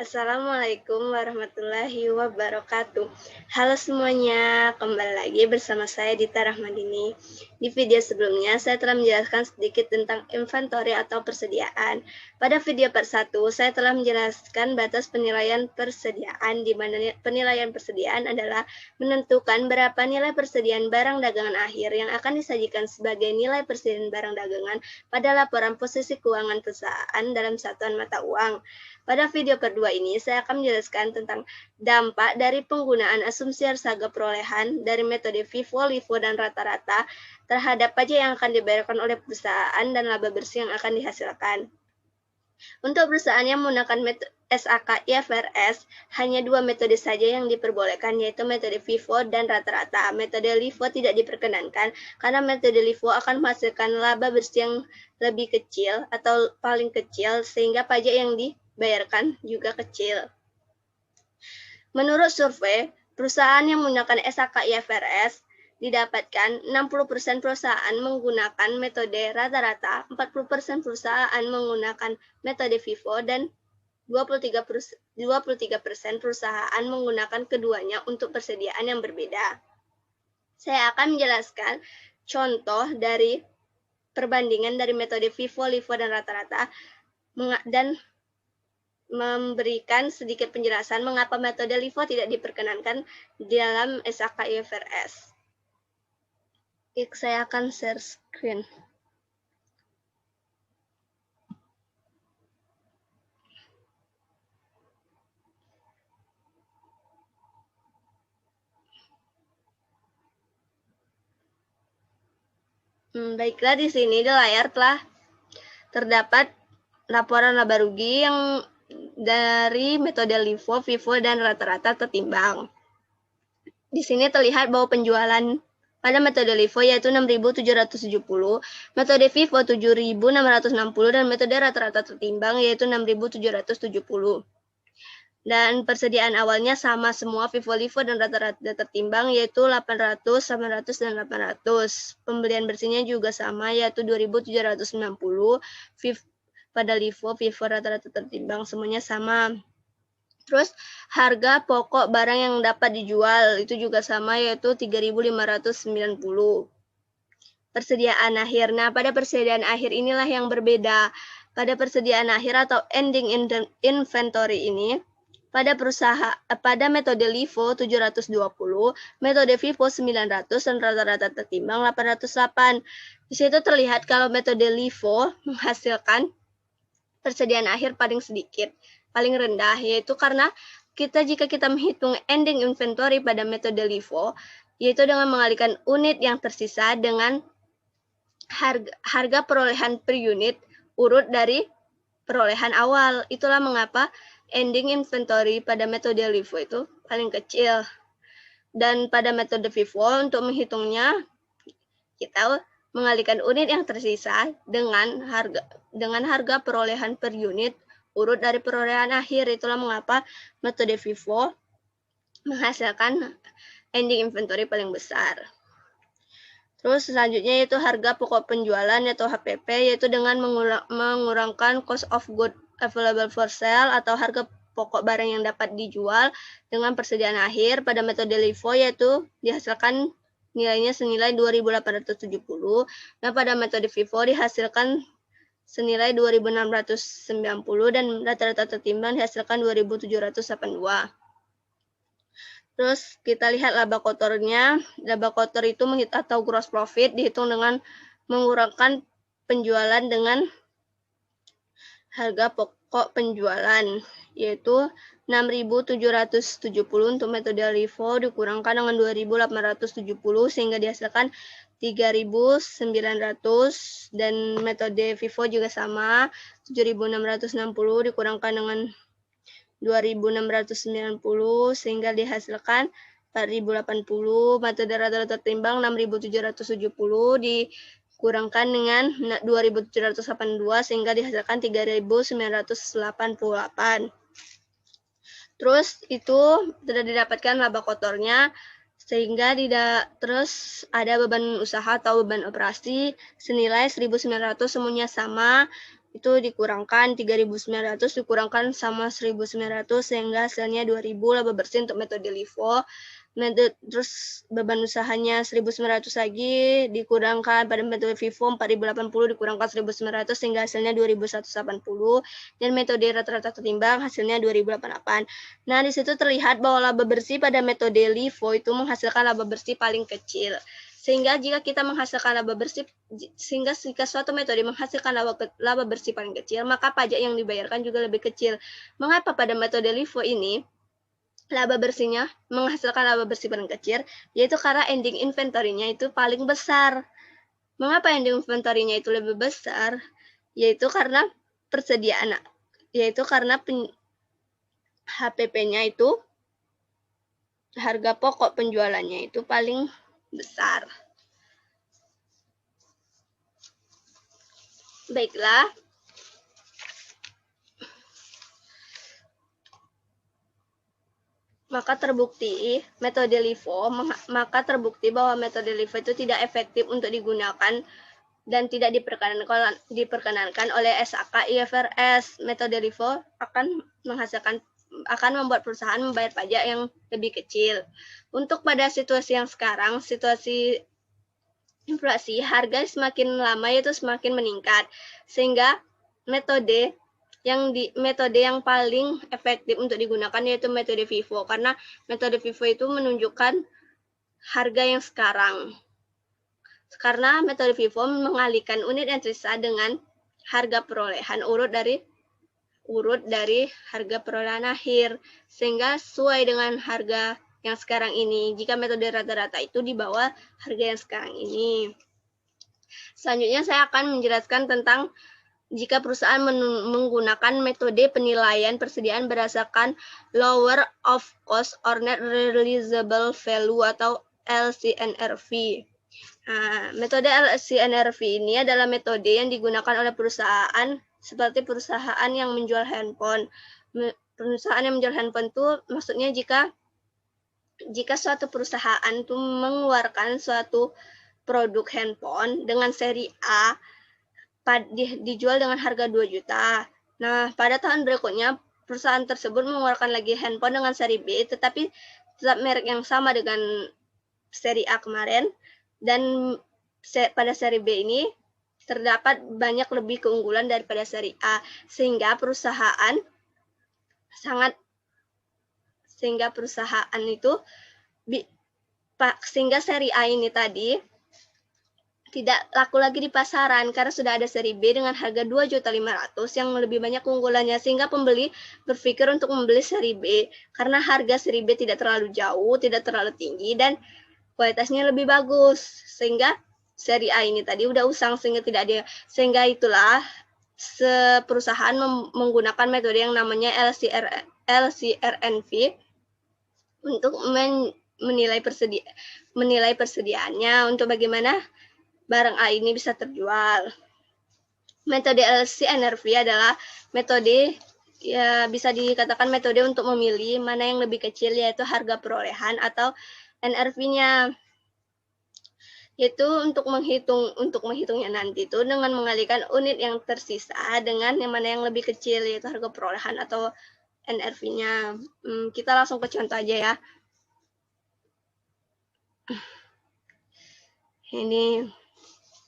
Assalamualaikum warahmatullahi wabarakatuh. Halo semuanya, kembali lagi bersama saya Dita Rahmadini. Di video sebelumnya, saya telah menjelaskan sedikit tentang inventory atau persediaan. Pada video part 1, saya telah menjelaskan batas penilaian persediaan, di mana penilaian persediaan adalah menentukan berapa nilai persediaan barang dagangan akhir yang akan disajikan sebagai nilai persediaan barang dagangan pada laporan posisi keuangan perusahaan dalam satuan mata uang. Pada video kedua ini, saya akan menjelaskan tentang dampak dari penggunaan asumsi harga perolehan dari metode FIFO, LIFO, dan rata-rata terhadap pajak yang akan dibayarkan oleh perusahaan dan laba bersih yang akan dihasilkan. Untuk perusahaan yang menggunakan metode SAK IFRS, hanya dua metode saja yang diperbolehkan, yaitu metode FIFO dan rata-rata. Metode LIFO tidak diperkenankan karena metode LIFO akan menghasilkan laba bersih yang lebih kecil atau paling kecil, sehingga pajak yang dibayarkan juga kecil. Menurut survei, perusahaan yang menggunakan SAK IFRS didapatkan 60% perusahaan menggunakan metode rata-rata, 40% perusahaan menggunakan metode FIFO, dan 23% perusahaan menggunakan keduanya untuk persediaan yang berbeda. Saya akan menjelaskan contoh dari perbandingan dari metode FIFO, LIFO, dan rata-rata, dan memberikan sedikit penjelasan mengapa metode LIFO tidak diperkenankan di dalam SAK IFRS. Saya akan share screen. Baiklah, di sini di layar telah terdapat laporan laba rugi yang dari metode LIFO, FIFO, dan rata-rata tertimbang. Di sini terlihat bahwa penjualan pada metode LIFO yaitu 6.770, metode FIFO 7.660, dan metode rata-rata tertimbang yaitu 6.770. Dan persediaan awalnya sama semua, FIFO, LIFO, dan rata-rata tertimbang yaitu 800, 900, dan 800. Pembelian bersihnya juga sama yaitu 2.760, pada LIFO, FIFO, rata-rata tertimbang semuanya sama. Terus harga pokok barang yang dapat dijual itu juga sama yaitu 3.590. Persediaan akhir. Nah, pada persediaan akhir inilah yang berbeda. Pada persediaan akhir atau ending inventory ini, pada metode LIFO 720, metode FIFO 900, dan rata-rata tertimbang 808. Di situ terlihat kalau metode LIFO menghasilkan persediaan akhir paling sedikit, paling rendah, yaitu karena jika kita menghitung ending inventory pada metode LIFO, yaitu dengan mengalihkan unit yang tersisa dengan harga perolehan per unit urut dari perolehan awal. Itulah mengapa ending inventory pada metode LIFO itu paling kecil. Dan pada metode FIFO untuk menghitungnya, kita mengalihkan unit yang tersisa dengan harga perolehan per unit urut dari perolehan akhir. Itulah mengapa metode FIFO menghasilkan ending inventory paling besar. Terus selanjutnya yaitu harga pokok penjualan atau HPP, yaitu dengan mengurangkan cost of goods available for sale atau harga pokok barang yang dapat dijual dengan persediaan akhir. Pada metode LIFO yaitu dihasilkan nilainya senilai 2.870. Nah, pada metode FIFO dihasilkan senilai 2.690 dan rata-rata tertimbang dihasilkan 2.782. Terus kita lihat laba kotornya. Laba kotor itu atau gross profit dihitung dengan mengurangkan penjualan dengan harga pokok penjualan, yaitu 6.770 untuk metode LIFO dikurangkan dengan 2.870 sehingga dihasilkan 3.900, dan metode FIFO juga sama, 7.660 dikurangkan dengan 2.690 sehingga dihasilkan 4.080. Metode rata-rata tertimbang 6.770 dikurangkan dengan 2.782 sehingga dihasilkan 3.988. Terus itu sudah didapatkan laba kotornya, sehingga terus ada beban usaha atau beban operasi senilai 1.900, semuanya sama. itu dikurangkan 3.900 dikurangkan sama 1.900 sehingga hasilnya 2.000 laba bersih untuk metode LIFO. Terus beban usahanya 1.900 lagi dikurangkan pada metode FIFO 4.080 dikurangkan 1.900 sehingga hasilnya 2.180 dan metode rata-rata tertimbang hasilnya 2.088. Nah, di situ terlihat bahwa laba bersih pada metode LIFO itu menghasilkan laba bersih paling kecil. Sehingga jika kita menghasilkan laba bersih, jika suatu metode menghasilkan laba bersih paling kecil, maka pajak yang dibayarkan juga lebih kecil. Mengapa pada metode LIFO ini laba bersihnya menghasilkan laba bersih paling kecil? Yaitu karena ending inventory-nya itu paling besar. Mengapa ending inventory-nya itu lebih besar? Yaitu karena persediaan, yaitu karena HPP-nya itu, harga pokok penjualannya itu paling besar. Baiklah. Maka terbukti bahwa metode LIFO itu tidak efektif untuk digunakan dan tidak diperkenankan oleh SAK IFRS. Metode LIFO akan membuat perusahaan membayar pajak yang lebih kecil. Untuk pada situasi yang sekarang, situasi inflasi, harga semakin lama itu semakin meningkat, sehingga metode yang paling efektif untuk digunakan yaitu metode FIFO, karena metode FIFO itu menunjukkan harga yang sekarang. Karena metode FIFO mengalihkan unit entry sah dengan harga perolehan urut dari harga perolehan akhir, sehingga sesuai dengan harga yang sekarang ini. Jika metode rata-rata itu di bawah harga yang sekarang ini. Selanjutnya saya akan menjelaskan tentang jika perusahaan menggunakan metode penilaian persediaan berdasarkan lower of cost or net realizable value atau LCNRV. Nah, metode LCNRV ini adalah metode yang digunakan oleh perusahaan seperti perusahaan yang menjual handphone. Perusahaan yang menjual handphone itu maksudnya jika suatu perusahaan itu mengeluarkan suatu produk handphone dengan seri A dijual dengan harga 2 juta. Nah, pada tahun berikutnya perusahaan tersebut mengeluarkan lagi handphone dengan seri B tetapi tetap merek yang sama dengan seri A kemarin, dan pada seri B ini terdapat banyak lebih keunggulan daripada seri A, sehingga perusahaan seri A ini tadi tidak laku lagi di pasaran karena sudah ada seri B dengan harga 2.500.000 yang lebih banyak keunggulannya, sehingga pembeli berpikir untuk membeli seri B karena harga seri B tidak terlalu jauh, tidak terlalu tinggi dan kualitasnya lebih bagus, sehingga seri A ini tadi udah usang sehingga itulah perusahaan menggunakan metode yang namanya LCRNV untuk menilai persediaannya untuk bagaimana barang A ini bisa terjual. Metode LCNRV adalah metode, ya bisa dikatakan metode untuk memilih mana yang lebih kecil, yaitu harga perolehan atau NRV-nya. Yaitu untuk menghitungnya nanti itu dengan mengalihkan unit yang tersisa dengan yang mana yang lebih kecil, yaitu harga perolehan atau NRV-nya. Kita langsung ke contoh aja ya.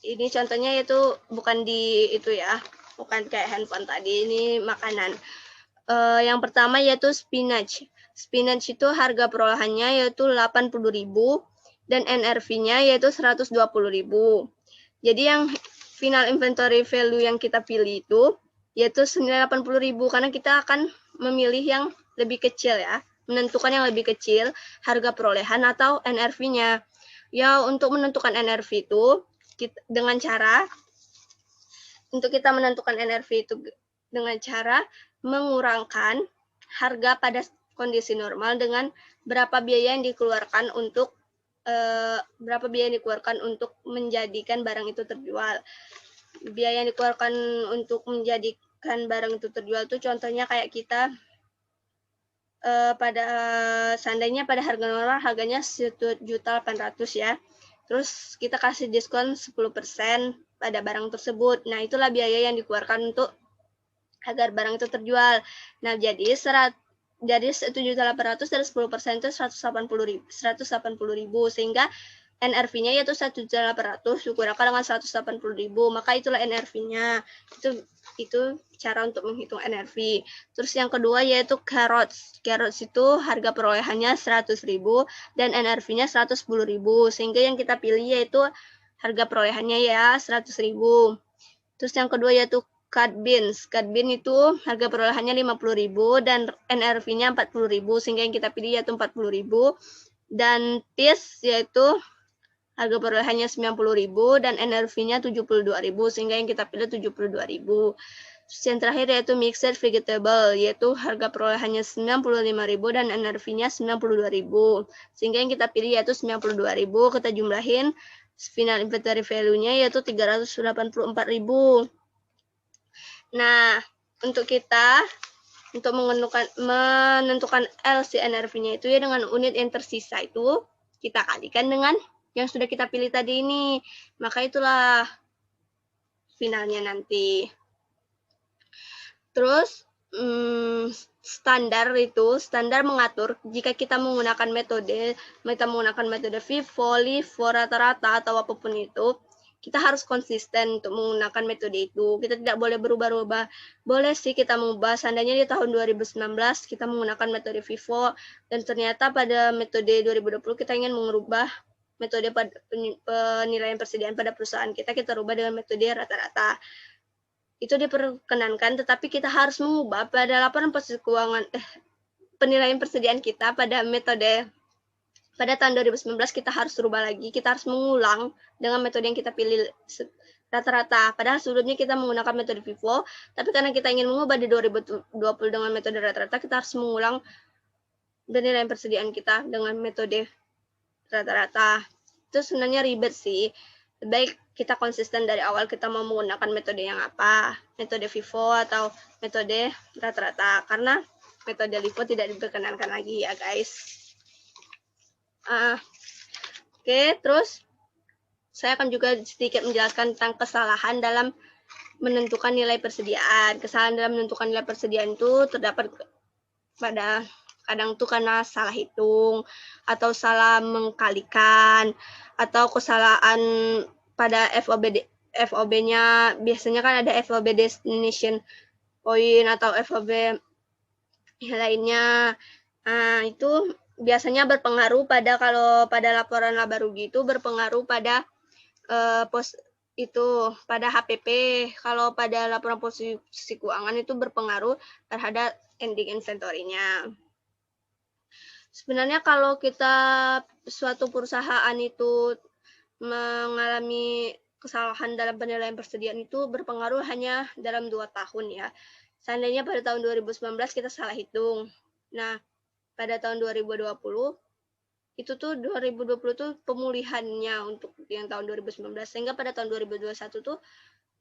Ini contohnya yaitu bukan bukan kayak handphone tadi, ini makanan. Yang pertama yaitu spinach. Spinach itu harga perolehannya yaitu 80.000 dan NRV-nya yaitu 120.000. Jadi yang final inventory value yang kita pilih itu yaitu senilai 80.000 karena kita akan memilih yang lebih kecil ya, menentukan yang lebih kecil harga perolehan atau NRV-nya. Ya, untuk menentukan NRV itu dengan cara mengurangkan harga pada kondisi normal dengan berapa biaya yang dikeluarkan untuk menjadikan barang itu terjual. Biaya yang dikeluarkan untuk menjadikan barang itu terjual itu contohnya kayak kita seandainya pada harga normal harganya 1.800.000 ya. Terus kita kasih diskon 10% pada barang tersebut. Nah, itulah biaya yang dikeluarkan untuk agar barang itu terjual. Nah, jadi 1.800.000 dari 10% itu 180.000, sehingga NRV-nya yaitu 1.800.000 dikurangi dengan 180.000, maka itulah NRV-nya. Itu cara untuk menghitung NRV. Terus yang kedua yaitu carrots. Carrots itu harga perolehannya 100.000 dan NRV-nya 110.000, sehingga yang kita pilih yaitu harga perolehannya ya 100.000. Terus yang kedua yaitu cut beans. Cut bean itu harga perolehannya 50.000 dan NRV-nya 40.000, sehingga yang kita pilih yaitu 40.000. Dan peas yaitu harga perolehannya 90.000 dan NRV-nya 72.000, sehingga yang kita pilih 72.000. Terus yang terakhir yaitu mixed vegetable, yaitu harga perolehannya 95.000 dan NRV-nya 92.000, sehingga yang kita pilih yaitu 92.000. Kita jumlahin, final inventory value-nya yaitu 384.000. Nah, untuk menentukan LCNRV-nya itu ya dengan unit yang tersisa itu kita kalikan dengan yang sudah kita pilih tadi ini. Maka itulah finalnya nanti. Terus standar mengatur jika kita menggunakan metode FIFO, LIFO, rata-rata atau apapun itu, kita harus konsisten untuk menggunakan metode itu. Kita tidak boleh berubah-ubah. Boleh sih kita mengubah, seandainya di tahun 2019 kita menggunakan metode FIFO dan ternyata pada metode 2020 kita ingin mengubah metode penilaian persediaan pada perusahaan kita rubah dengan metode rata-rata. Itu diperkenankan, tetapi kita harus mengubah pada laporan posisi keuangan penilaian persediaan kita pada metode pada tahun 2019 kita harus rubah lagi, kita harus mengulang dengan metode yang kita pilih rata-rata. Padahal sebelumnya kita menggunakan metode FIFO, tapi karena kita ingin mengubah di 2020 dengan metode rata-rata, kita harus mengulang penilaian persediaan kita dengan metode rata-rata. Itu sebenarnya ribet sih. Lebih baik kita konsisten dari awal kita mau menggunakan metode yang apa, metode FIFO atau metode rata-rata, karena metode LIFO tidak diperkenankan lagi ya guys. Oke, terus saya akan juga sedikit menjelaskan tentang kesalahan dalam menentukan nilai persediaan. Kesalahan dalam menentukan nilai persediaan itu terdapat pada kadang tuh karena salah hitung atau salah mengkalikan atau kesalahan pada FOB-nya. Biasanya kan ada FOB destination point atau FOB lainnya. Itu biasanya berpengaruh pada, kalau pada laporan laba rugi itu berpengaruh pada pada HPP. Kalau pada laporan posisi keuangan itu berpengaruh terhadap ending inventory-nya. Sebenarnya kalau suatu perusahaan itu mengalami kesalahan dalam penilaian persediaan itu berpengaruh hanya dalam 2 tahun ya. Seandainya pada tahun 2019 kita salah hitung. Nah, pada tahun 2020 itu tuh 2020 tuh pemulihannya untuk yang tahun 2019, sehingga pada tahun 2021 tuh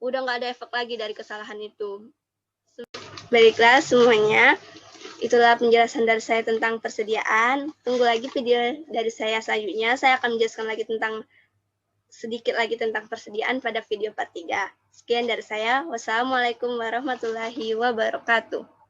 udah nggak ada efek lagi dari kesalahan itu. Baiklah semuanya, itulah penjelasan dari saya tentang persediaan. Tunggu lagi video dari saya selanjutnya. Saya akan menjelaskan lagi sedikit lagi tentang persediaan pada video part 3. Sekian dari saya. Wassalamualaikum warahmatullahi wabarakatuh.